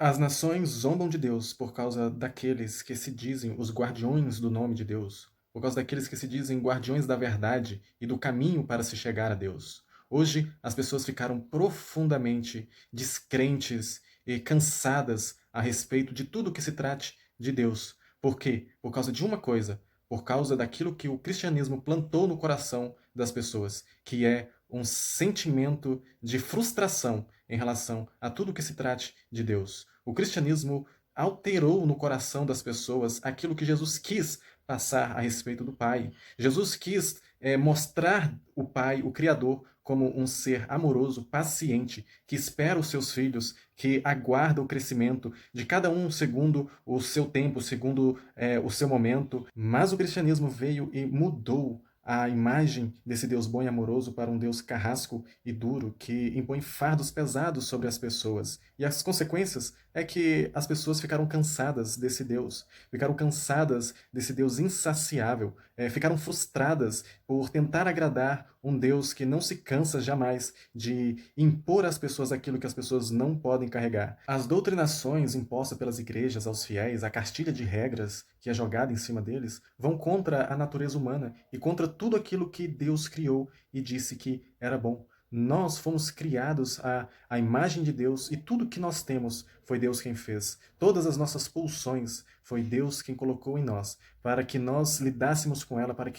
As nações zombam de Deus por causa daqueles que se dizem os guardiões do nome de Deus, por causa daqueles que se dizem guardiões da verdade e do caminho para se chegar a Deus. Hoje, as pessoas ficaram profundamente descrentes e cansadas a respeito de tudo que se trate de Deus. Por quê? Por causa de uma coisa, por causa daquilo que o cristianismo plantou no coração das pessoas, que é um sentimento de frustração em relação a tudo que se trate de Deus. O cristianismo alterou no coração das pessoas aquilo que Jesus quis passar a respeito do Pai. Jesus quis mostrar o Pai, o Criador, como um ser amoroso, paciente, que espera os seus filhos, que aguarda o crescimento de cada um segundo o seu tempo, segundo o seu momento. Mas o cristianismo veio e mudou a imagem desse Deus bom e amoroso para um Deus carrasco e duro que impõe fardos pesados sobre as pessoas. E as consequências é que as pessoas ficaram cansadas desse Deus, ficaram cansadas desse Deus insaciável, ficaram frustradas por tentar agradar um Deus que não se cansa jamais de impor às pessoas aquilo que as pessoas não podem carregar. As doutrinações impostas pelas igrejas aos fiéis, a cartilha de regras que é jogada em cima deles, vão contra a natureza humana e contra tudo aquilo que Deus criou e disse que era bom. Nós fomos criados à imagem de Deus e tudo que nós temos foi Deus quem fez. Todas as nossas pulsões foi Deus quem colocou em nós, para que nós lidássemos com ela, para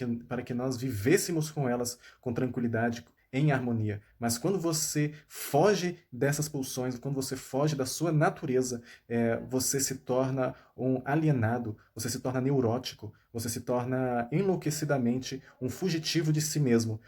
que nós vivêssemos com elas com tranquilidade, em harmonia. Mas quando você foge dessas pulsões, quando você foge da sua natureza, você se torna um alienado, você se torna neurótico, você se torna enlouquecidamente um fugitivo de si mesmo.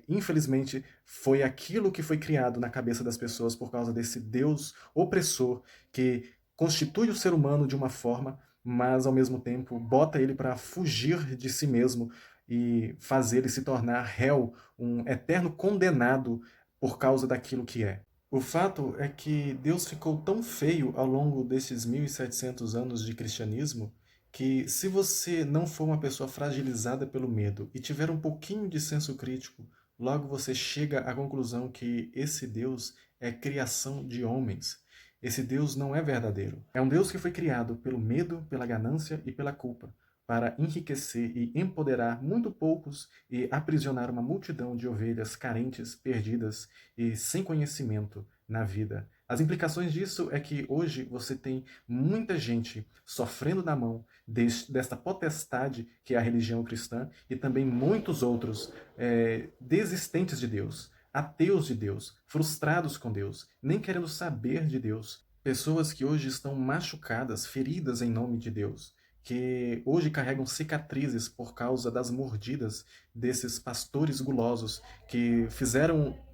Infelizmente, foi aquilo que foi criado na cabeça das pessoas por causa desse Deus opressor que constitui o ser humano de uma forma, mas ao mesmo tempo bota ele para fugir de si mesmo e fazer ele se tornar réu, um eterno condenado por causa daquilo que é. O fato é que Deus ficou tão feio ao longo desses 1700 anos de cristianismo que, se você não for uma pessoa fragilizada pelo medo e tiver um pouquinho de senso crítico, logo você chega à conclusão que esse Deus é criação de homens. Esse Deus não é verdadeiro. É um Deus que foi criado pelo medo, pela ganância e pela culpa, para enriquecer e empoderar muito poucos e aprisionar uma multidão de ovelhas carentes, perdidas e sem conhecimento na vida. As implicações disso é que hoje você tem muita gente sofrendo na mão desta potestade que é a religião cristã e também muitos outros desistentes de Deus, ateus de Deus, frustrados com Deus, nem querendo saber de Deus. Pessoas que hoje estão machucadas, feridas em nome de Deus, que hoje carregam cicatrizes por causa das mordidas desses pastores gulosos que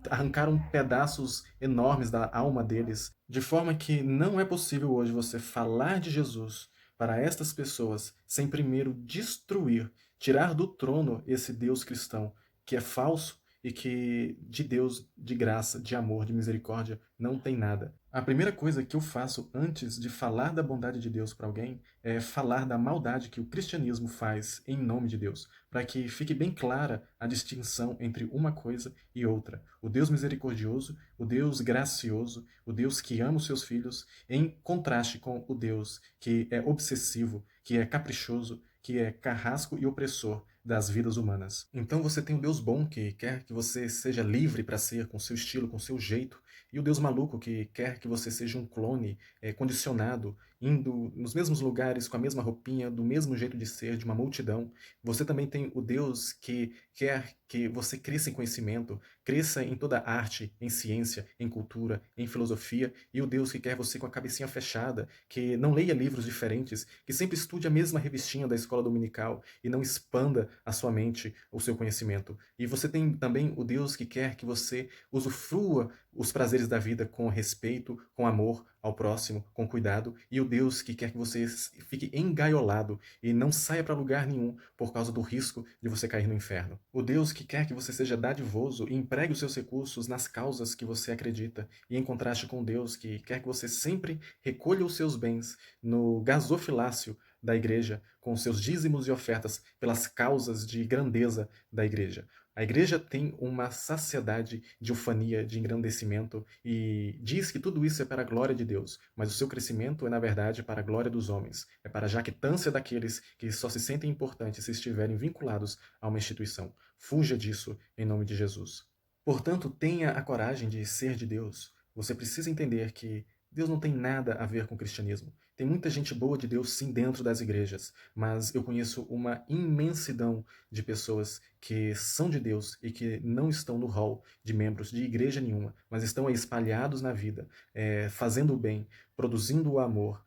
arrancaram pedaços enormes da alma deles, de forma que não é possível hoje você falar de Jesus para estas pessoas sem primeiro destruir, tirar do trono esse Deus cristão que é falso e que de Deus, de graça, de amor, de misericórdia, não tem nada. A primeira coisa que eu faço antes de falar da bondade de Deus para alguém é falar da maldade que o cristianismo faz em nome de Deus, para que fique bem clara a distinção entre uma coisa e outra. O Deus misericordioso, o Deus gracioso, o Deus que ama os seus filhos, em contraste com o Deus que é obsessivo, que é caprichoso, que é carrasco e opressor das vidas humanas. Então você tem o Deus bom que quer que você seja livre para ser com seu estilo, com seu jeito, e o Deus maluco que quer que você seja um clone, condicionado, indo nos mesmos lugares com a mesma roupinha, do mesmo jeito de ser, de uma multidão. Você também tem o Deus que quer que você cresça em conhecimento, cresça em toda arte, em ciência, em cultura, em filosofia, e o Deus que quer você com a cabecinha fechada, que não leia livros diferentes, que sempre estude a mesma revistinha da escola dominical e não expanda a sua mente, o seu conhecimento. E você tem também o Deus que quer que você usufrua os prazeres da vida com respeito, com amor ao próximo, com cuidado, e o Deus que quer que você fique engaiolado e não saia para lugar nenhum por causa do risco de você cair no inferno. O Deus que quer que você seja dadivoso e empregue os seus recursos nas causas que você acredita, e em contraste com Deus que quer que você sempre recolha os seus bens no gasofilácio da igreja, com seus dízimos e ofertas pelas causas de grandeza da igreja. A igreja tem uma saciedade de ufania, de engrandecimento e diz que tudo isso é para a glória de Deus, mas o seu crescimento é, na verdade, para a glória dos homens, é para a jactância daqueles que só se sentem importantes se estiverem vinculados a uma instituição. Fuja disso em nome de Jesus. Portanto, tenha a coragem de ser de Deus. Você precisa entender que Deus não tem nada a ver com o cristianismo. Tem muita gente boa de Deus sim dentro das igrejas, mas eu conheço uma imensidão de pessoas que são de Deus e que não estão no hall de membros de igreja nenhuma, mas estão aí espalhados na vida, fazendo o bem, produzindo o amor,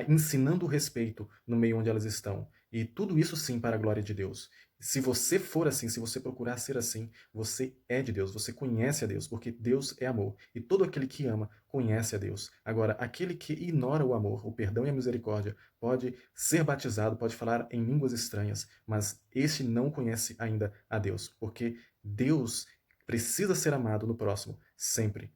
ensinando o respeito no meio onde elas estão. E tudo isso sim para a glória de Deus. Se você for assim, se você procurar ser assim, você é de Deus, você conhece a Deus, porque Deus é amor. E todo aquele que ama conhece a Deus. Agora, aquele que ignora o amor, o perdão e a misericórdia, pode ser batizado, pode falar em línguas estranhas, mas este não conhece ainda a Deus, porque Deus precisa ser amado no próximo, sempre.